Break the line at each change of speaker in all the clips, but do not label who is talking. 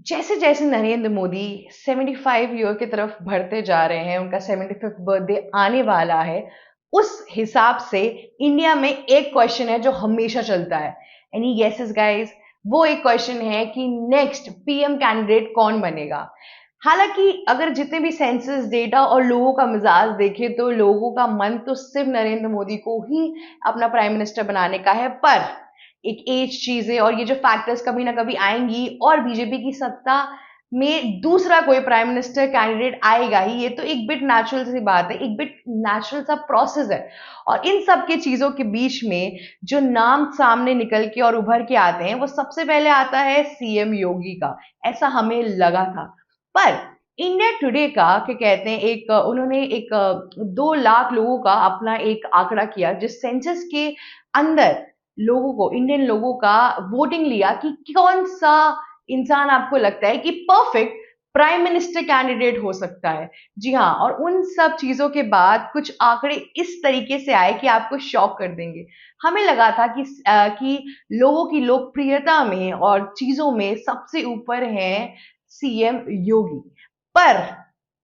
जैसे जैसे नरेंद्र मोदी 75 ईयर की तरफ बढ़ते जा रहे हैं, उनका 75th बर्थडे आने वाला है, उस हिसाब से इंडिया में एक क्वेश्चन है जो हमेशा चलता है। Any guesses guys? वो एक क्वेश्चन है कि नेक्स्ट पीएम कैंडिडेट कौन बनेगा। हालांकि अगर जितने भी सेंसस डेटा और लोगों का मिजाज देखें तो लोगों का मन तो सिर्फ नरेंद्र मोदी को ही अपना प्राइम मिनिस्टर बनाने का है, पर एक एज चीजें और ये जो फैक्टर्स कभी ना कभी आएंगी और बीजेपी की सत्ता में दूसरा कोई प्राइम मिनिस्टर कैंडिडेट आएगा ही, ये तो एक बिट नेचुरल सी बात है, एक बिट नेचुरल सा प्रोसेस है। और इन सब के चीजों के बीच में जो नाम सामने निकल के और उभर के आते हैं वो सबसे पहले आता है सीएम योगी का। ऐसा हमें लगा था, पर इंडिया टुडे का क्या कहते हैं, एक उन्होंने एक 2 लाख लोगों का अपना एक आंकड़ा किया जिस सेंसस के अंदर लोगों को, इंडियन लोगों का वोटिंग लिया कि कौन सा इंसान आपको लगता है कि परफेक्ट प्राइम मिनिस्टर कैंडिडेट हो सकता है। जी हाँ, और उन सब चीजों के बाद कुछ आंकड़े इस तरीके से आए कि आपको शॉक कर देंगे। हमें लगा था कि लोगों की लोकप्रियता में और चीजों में सबसे ऊपर हैं सीएम योगी, पर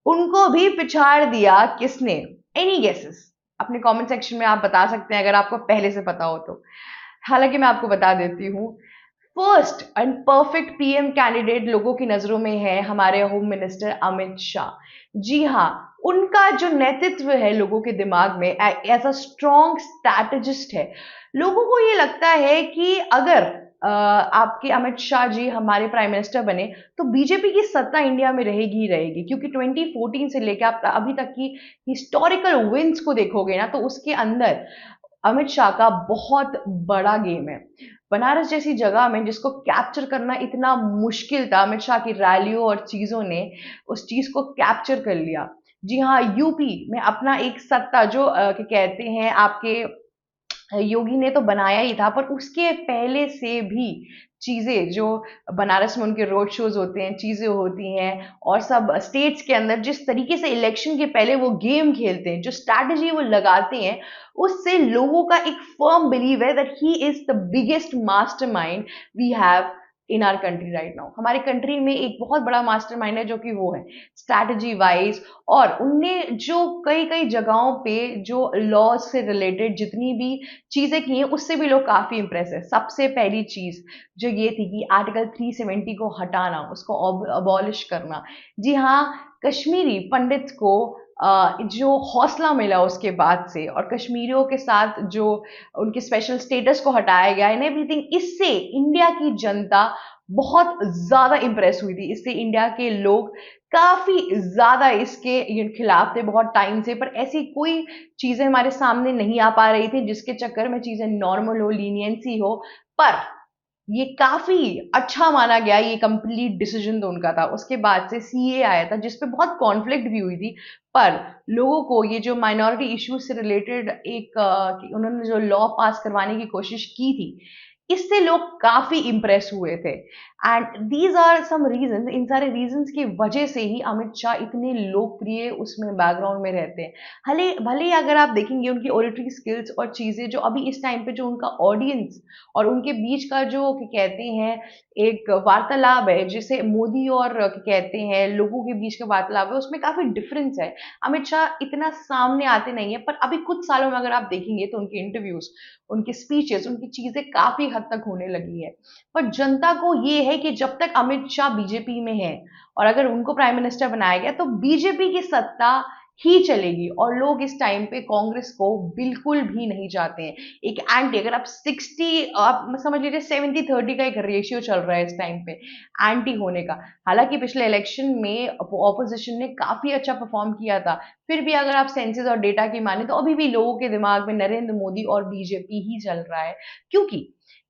उनको भी पिछाड़ दिया किसने? Any guesses? अपने कमेंट सेक्शन में आप बता सकते हैं अगर आपको पहले से पता हो तो। हालांकि मैं आपको बता देती हूँ, first and perfect PM candidate लोगों की नजरों में है हमारे होम मिनिस्टर अमित शाह। जी हाँ, उनका जो नेतृत्व है लोगों के दिमाग में एज अ स्ट्रॉन्ग स्ट्रैटेजिस्ट है। लोगों को ये लगता है कि अगर आपके अमित शाह जी हमारे प्राइम मिनिस्टर बने तो बीजेपी की सत्ता इंडिया में रहेगी ही रहेगी, क्योंकि 2014 से लेकर आप अभी तक की हिस्टोरिकल विंस को देखोगे ना तो उसके अंदर अमित शाह का बहुत बड़ा गेम है। बनारस जैसी जगह में जिसको कैप्चर करना इतना मुश्किल था, अमित शाह की रैलियों और चीजों ने उस चीज को कैप्चर कर लिया। जी हाँ, यूपी में अपना एक सत्ता जो क्या कहते हैं आपके योगी ने तो बनाया ही था, पर उसके पहले से भी चीजें जो बनारस में उनके रोड शोज होते हैं, चीजें होती हैं, और सब स्टेट्स के अंदर जिस तरीके से इलेक्शन के पहले वो गेम खेलते हैं, जो स्ट्रैटेजी वो लगाते हैं, उससे लोगों का एक फर्म बिलीव है that he is the biggest mastermind we have in our country right now. हमारे कंट्री में एक बहुत बड़ा मास्टरमाइंड है जो कि वो है स्ट्रैटेजी वाइज, और उनने जो कई कई जगहों पे जो लॉ से रिलेटेड जितनी भी चीजें की हैं उससे भी लोग काफी इंप्रेस है। सबसे पहली चीज जो ये थी कि आर्टिकल 370 को हटाना, उसको अबॉलिश करना। जी हाँ, कश्मीरी पंडित को जो हौसला मिला उसके बाद से, और कश्मीरियों के साथ जो उनके स्पेशल स्टेटस को हटाया गया इन एवरीथिंग, इससे इंडिया की जनता बहुत ज्यादा इंप्रेस हुई थी। इससे इंडिया के लोग काफी ज्यादा इसके खिलाफ थे बहुत टाइम से, पर ऐसी कोई चीजें हमारे सामने नहीं आ पा रही थी जिसके चक्कर में चीजें नॉर्मल हो, लीनियंसी हो। पर ये काफी अच्छा माना गया, ये कंप्लीट डिसीजन तो उनका था। उसके बाद से सीए आया था जिसपे बहुत कॉन्फ्लिक्ट भी हुई थी, पर लोगों को ये जो माइनॉरिटी इश्यूज से रिलेटेड एक उन्होंने जो लॉ पास करवाने की कोशिश की थी, इससे लोग काफी इंप्रेस हुए थे। And these are some reasons, इन सारे रीजंस की वजह से ही अमित शाह इतने लोकप्रिय उसमें बैकग्राउंड में रहते हैं। भले भले ही अगर आप देखेंगे उनकी ऑडिटरी स्किल्स और चीजें जो अभी इस टाइम पे जो उनका ऑडियंस और उनके बीच का जो क्या कहते हैं एक वार्तालाप है, जिसे मोदी और क्या कहते हैं लोगों के बीच का वार्तालाप है, उसमें काफी डिफरेंस है। अमित शाह इतना सामने आते नहीं है, पर अभी कुछ सालों में अगर आप देखेंगे तो उनके इंटरव्यूज, उनके स्पीचेस, उनकी चीजें काफी हद तक होने लगी है। पर जनता को ये है कि जब तक अमित शाह बीजेपी में है और अगर उनको प्राइम मिनिस्टर बनाया गया तो बीजेपी की सत्ता ही चलेगी, और लोग इस टाइम पे कांग्रेस को बिल्कुल भी नहीं चाहते हैं। एक एंटी, अगर आप 60, आप समझ लीजिए 70-30 का एक रेशियो चल रहा है इस टाइम पे एंटी होने का। हालांकि पिछले इलेक्शन में ऑपोजिशन ने काफी अच्छा परफॉर्म किया था, फिर भी अगर आप सेंसेस और डेटा की माने तो अभी भी लोगों के दिमाग में नरेंद्र मोदी और बीजेपी ही चल रहा है, क्योंकि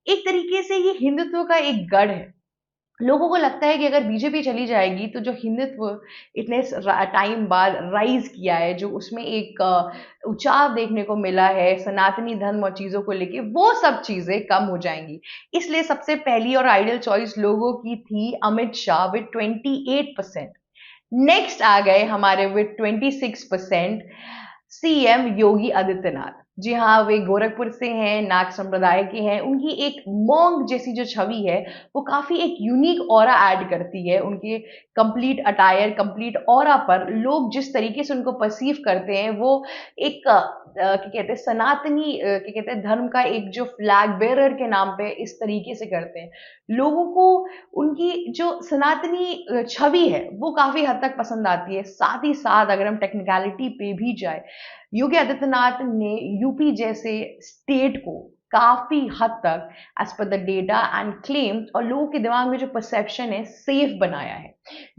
एक तरीके से ये हिंदुत्व का एक गढ़ है। लोगों को लगता है कि अगर बीजेपी चली जाएगी तो जो हिंदुत्व इतने टाइम बाद राइज किया है, जो उसमें एक उछाल देखने को मिला है सनातनी धर्म और चीजों को लेके, वो सब चीजें कम हो जाएंगी। इसलिए सबसे पहली और आइडियल चॉइस लोगों की थी अमित शाह विद 28%। नेक्स्ट आ गए हमारे विद 26% सीएम योगी आदित्यनाथ। जी हाँ, वे गोरखपुर से हैं, नाग संप्रदाय के हैं। उनकी एक मॉन्क जैसी जो छवि है, वो काफ़ी एक यूनिक ऑरा ऐड करती है। उनके कंप्लीट अटायर, कंप्लीट ऑरा पर लोग जिस तरीके से उनको पर्सीव करते हैं, वो एक क्या कहते हैं सनातनी क्या कहते हैं धर्म का एक जो फ्लैग बेरर के नाम पे इस तरीके से करते हैं। लोगों को उनकी जो सनातनी छवि है, वो काफ़ी हद तक पसंद आती है। साथ ही साथ अगर हम टेक्निकलिटी पे भी जाए, योगी आदित्यनाथ ने यूपी जैसे स्टेट को काफी हद तक as per the data and claim और लोगों के दिमाग में जो परसेप्शन है सेफ बनाया है।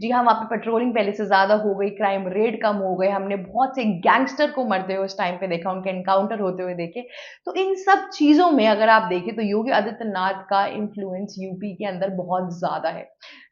जी हाँ, वहाँ पे पेट्रोलिंग पहले से ज्यादा हो गई, क्राइम रेट कम हो गए, हमने बहुत से गैंगस्टर को मरते हुए उस टाइम पे देखा, उनके एनकाउंटर होते हुए देखे। तो इन सब चीजों में अगर आप देखें तो योगी आदित्यनाथ का इन्फ्लुएंस यूपी के अंदर बहुत ज्यादा है।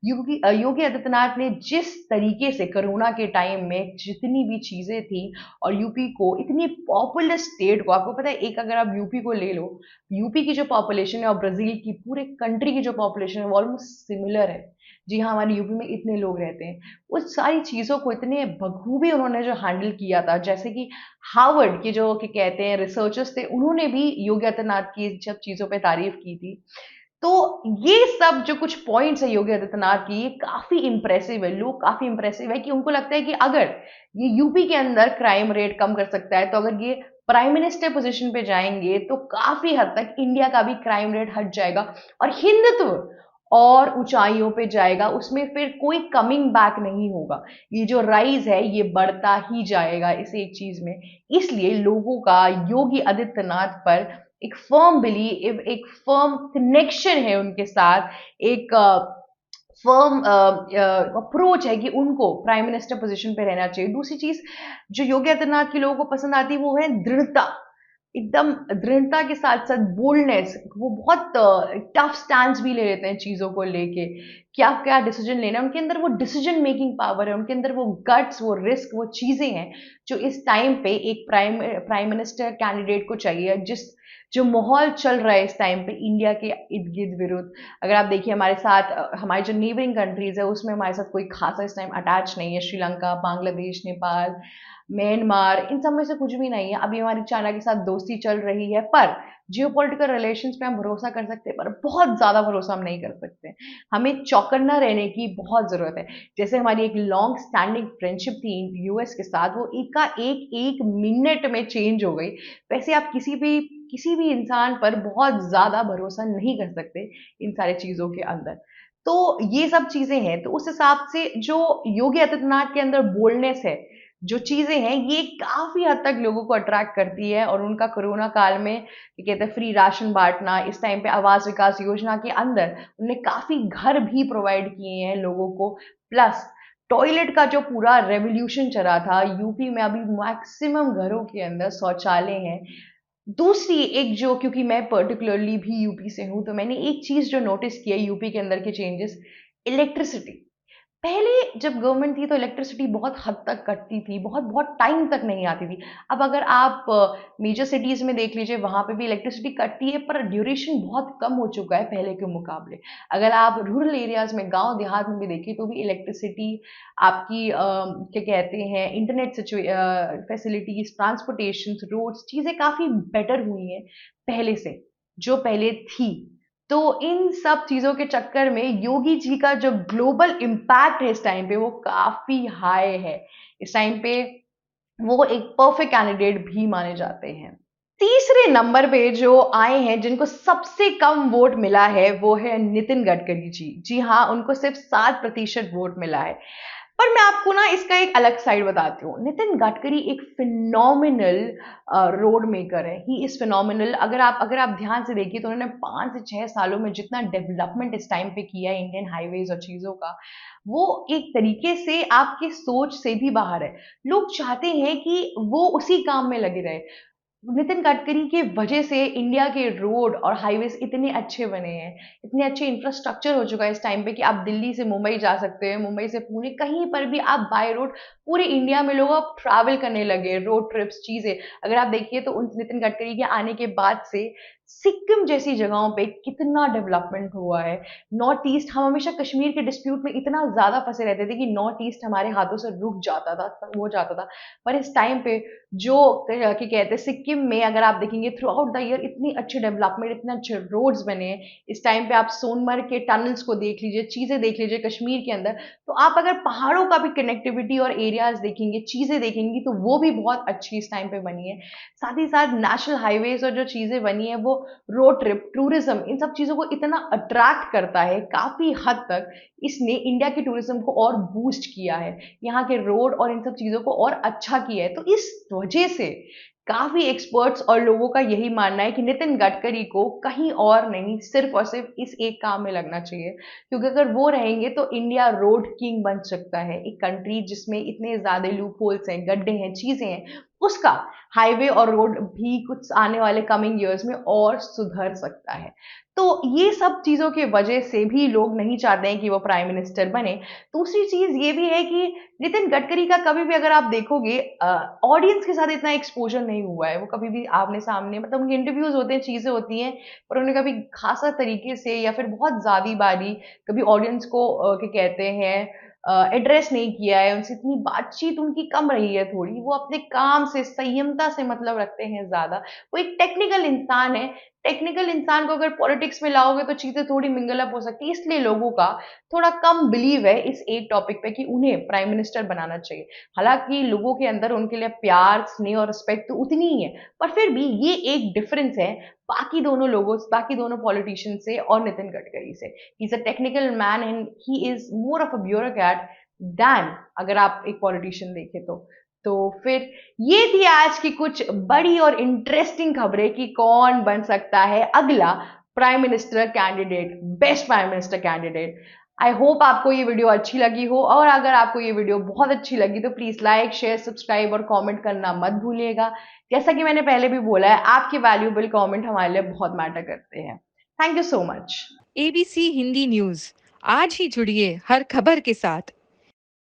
योगी आदित्यनाथ ने जिस तरीके से कोरोना के टाइम में जितनी भी चीजें थी और यूपी को इतनी पॉपुलर स्टेट को, आपको पता है एक अगर आप यूपी को ले लो, यूपी की जो पॉपुलेशन है और ब्राजील की पूरे कंट्री की जो पॉपुलेशन है वो ऑलमोस्ट सिमिलर है। जी हाँ, हमारे यूपी में इतने लोग रहते हैं। उस सारी चीजों को इतने बखूबी उन्होंने जो हैंडल किया था, जैसे कि हार्वर्ड के जो कि कहते हैं रिसर्चर्स थे, उन्होंने भी योगी आदित्यनाथ की सब चीजों पे तारीफ की थी। तो ये सब जो कुछ पॉइंट्स है योगी आदित्यनाथ की, ये काफी इंप्रेसिव है। लोग काफी इंप्रेसिव है कि उनको लगता है कि अगर ये यूपी के अंदर क्राइम रेट कम कर सकता है, तो अगर ये प्राइम मिनिस्टर पोजीशन पे जाएंगे तो काफी हद तक इंडिया का भी क्राइम रेट हट जाएगा और हिंदुत्व और ऊंचाइयों पे जाएगा। उसमें फिर कोई कमिंग बैक नहीं होगा। ये जो राइज है ये बढ़ता ही जाएगा इस एक चीज में। इसलिए लोगों का योगी आदित्यनाथ पर एक फर्म बिलीव, एक फर्म कनेक्शन है उनके साथ, एक फर्म अप्रोच है कि उनको प्राइम मिनिस्टर पोजीशन पे रहना चाहिए। दूसरी चीज जो योगी आदित्यनाथ के लोगों को पसंद आती है वो है दृढ़ता। एकदम दृढ़ता के साथ साथ बोल्डनेस, वो बहुत टफ स्टैंड भी ले लेते हैं चीजों को लेके, क्या क्या डिसीजन लेना है। उनके अंदर वो डिसीजन मेकिंग पावर है, उनके अंदर वो गट्स, वो रिस्क, वो चीजें हैं जो इस टाइम पे एक प्राइम मिनिस्टर कैंडिडेट को चाहिए। जिस जो माहौल चल रहा है इस टाइम पे इंडिया के इर्द गिर्द विरुद्ध, अगर आप देखिए हमारे साथ हमारी जो नेबरिंग कंट्रीज है उसमें हमारे साथ कोई खासा इस टाइम अटैच नहीं है। श्रीलंका, बांग्लादेश, नेपाल, म्यांमार, इन सब में से कुछ भी नहीं है। अभी हमारी चाइना के साथ दोस्ती चल रही है, पर जियोपॉलिटिकल रिलेशंस पे हम भरोसा कर सकते हैं, पर बहुत ज्यादा भरोसा हम नहीं कर सकते। हमें चौकन्ना रहने की बहुत जरूरत है। जैसे हमारी एक लॉन्ग स्टैंडिंग फ्रेंडशिप थी यूएस के साथ, वो एक का एक मिनट में चेंज हो गई। वैसे आप किसी भी इंसान पर बहुत ज्यादा भरोसा नहीं कर सकते इन सारी चीजों के अंदर। तो ये सब चीजें हैं। तो उस हिसाब से जो योगी आदित्यनाथ के अंदर बोल्डनेस है, जो चीजें हैं, ये काफी हद तक लोगों को अट्रैक्ट करती है। और उनका कोरोना काल में क्या कहते हैं फ्री राशन बांटना, इस टाइम पे आवास विकास योजना के अंदर उन्होंने काफी घर भी प्रोवाइड किए हैं लोगों को। प्लस टॉयलेट का जो पूरा रेवोल्यूशन चला था यूपी में, अभी मैक्सिमम घरों के अंदर शौचालय हैं। दूसरी एक जो, क्योंकि मैं पर्टिकुलरली भी यूपी से हूं, तो मैंने एक चीज जो नोटिस की है यूपी के अंदर के चेंजेस, इलेक्ट्रिसिटी। पहले जब गवर्नमेंट थी तो इलेक्ट्रिसिटी बहुत हद तक कटती थी, बहुत बहुत टाइम तक नहीं आती थी। अब अगर आप मेजर सिटीज में देख लीजिए, वहां पे भी इलेक्ट्रिसिटी कटती है, पर ड्यूरेशन बहुत कम हो चुका है पहले के मुकाबले। अगर आप रूरल एरियाज में, गांव देहात में भी देखिए, तो भी इलेक्ट्रिसिटी आपकी क्या कहते हैं इंटरनेट फैसिलिटीज, ट्रांसपोर्टेशन, रोड्स, चीजें काफी बेटर हुई हैं पहले से, जो पहले थी। तो इन सब चीजों के चक्कर में योगी जी का जो ग्लोबल इम्पैक्ट है इस टाइम पे, वो काफी हाई है। इस टाइम पे वो एक परफेक्ट कैंडिडेट भी माने जाते हैं। तीसरे नंबर पे जो आए हैं, जिनको सबसे कम वोट मिला है, वो है नितिन गडकरी जी। जी हाँ, उनको सिर्फ 7% वोट मिला है। पर मैं आपको ना इसका एक अलग साइड बताती हूँ। नितिन गडकरी एक फिनोमिनल रोड मेकर है। He is phenomenal. अगर आप ध्यान से देखिए तो उन्होंने 5 से 6 सालों में जितना डेवलपमेंट इस टाइम पे किया है इंडियन हाईवेज और चीजों का, वो एक तरीके से आपकी सोच से भी बाहर है। लोग चाहते हैं कि वो उसी काम में लगे रहे। नितिन गडकरी के वजह से इंडिया के रोड और हाईवेज इतने अच्छे बने हैं, इतने अच्छे इंफ्रास्ट्रक्चर हो चुका है इस टाइम पे कि आप दिल्ली से मुंबई जा सकते हैं, मुंबई से पुणे, कहीं पर भी आप बाय रोड, पूरे इंडिया में लोग अब ट्रैवल करने लगे, रोड ट्रिप्स, चीजें। अगर आप देखिए तो उन नितिन गडकरी के आने के बाद से सिक्किम जैसी जगहों पे कितना डेवलपमेंट हुआ है। नॉर्थ ईस्ट, हम हमेशा कश्मीर के डिस्प्यूट में इतना ज़्यादा फँसे रहते थे कि नॉर्थ ईस्ट हमारे हाथों से रुक जाता था, हो जाता था। पर इस टाइम पे जो क्या कहते हैं, सिक्किम में अगर आप देखेंगे थ्रू आउट द ईयर इतनी अच्छी डेवलपमेंट, इतने अच्छे रोड्स बने हैं। इस टाइम पे आप सोनमर्ग के टनल्स को देख लीजिए, चीज़ें देख लीजिए कश्मीर के अंदर। तो आप अगर पहाड़ों का भी कनेक्टिविटी और एरियाज़ देखेंगे, चीज़ें देखेंगी, तो वो भी बहुत अच्छी इस टाइम पे बनी है। साथ ही साथ नेशनल हाईवेज़ और जो चीज़ें बनी हैं वो रोड ट्रिप, टूरिज्म, इन सब चीज़ों को इतना अट्रैक्ट करता है काफ़ी हद तक, इसने इंडिया की टूरिज्म को और बूस्ट किया है। यहाँ के रोड और इन सब चीज़ों को और अच्छा किया है। तो इस वजह से काफ़ी एक्सपर्ट्स और लोगों का यही मानना है कि नितिन गडकरी को कहीं और नहीं, सिर्फ और सिर्फ इस एक काम में लगना चाहिए। क्योंकि अगर वो रहेंगे तो इंडिया रोड किंग बन सकता है। एक कंट्री जिसमें इतने ज़्यादा लूप होल्स हैं, गड्ढे हैं, चीज़ें हैं, उसका हाईवे और रोड भी कुछ आने वाले कमिंग ईयर्स में और सुधर सकता है। तो ये सब चीज़ों की वजह से भी लोग नहीं चाहते हैं कि वो प्राइम मिनिस्टर बने। दूसरी चीज़ ये भी है कि नितिन गडकरी का कभी भी अगर आप देखोगे ऑडियंस के साथ इतना एक्सपोज़र नहीं हुआ है। वो कभी भी आमने-सामने, मतलब उनके इंटरव्यूज़ होते हैं, चीज़ें होती हैं, पर उन्होंने कभी ख़ासा तरीके से या फिर बहुत ज़्यादा बारी कभी ऑडियंस को क्या कहते हैं एड्रेस नहीं किया है। उनसे इतनी बातचीत उनकी कम रही है थोड़ी। वो अपने काम से, संयमता से मतलब रखते हैं ज़्यादा। वो एक टेक्निकल इंसान है। टेक्निकल इंसान को अगर पॉलिटिक्स में लाओगे तो चीज़ें थोड़ी मिंगल अप हो सकती है। इसलिए लोगों का थोड़ा कम बिलीव है इस एक टॉपिक पे कि उन्हें प्राइम मिनिस्टर बनाना चाहिए। हालाँकि लोगों के अंदर उनके लिए प्यार, स्नेह और रिस्पेक्ट तो उतनी ही है, पर फिर भी ये एक डिफरेंस है बाकी दोनों पॉलिटिशियन से और नितिन गडकरी से। He is a technical man and he is more of a bureaucrat than, अगर आप एक पॉलिटिशियन देखें तो। तो फिर ये थी आज की कुछ बड़ी और इंटरेस्टिंग खबरें कि कौन बन सकता है अगला prime minister candidate, best prime minister candidate. I hope आपको ये वीडियो अच्छी लगी हो, और अगर आपको ये वीडियो बहुत अच्छी लगी तो प्लीज लाइक, शेयर, सब्सक्राइब और कमेंट करना मत भूलिएगा। जैसा कि मैंने पहले भी बोला है, आपके वैल्यूएबल कमेंट हमारे लिए बहुत मैटर करते हैं। Thank you so much.
ABC Hindi news, आज ही जुड़िए हर खबर के साथ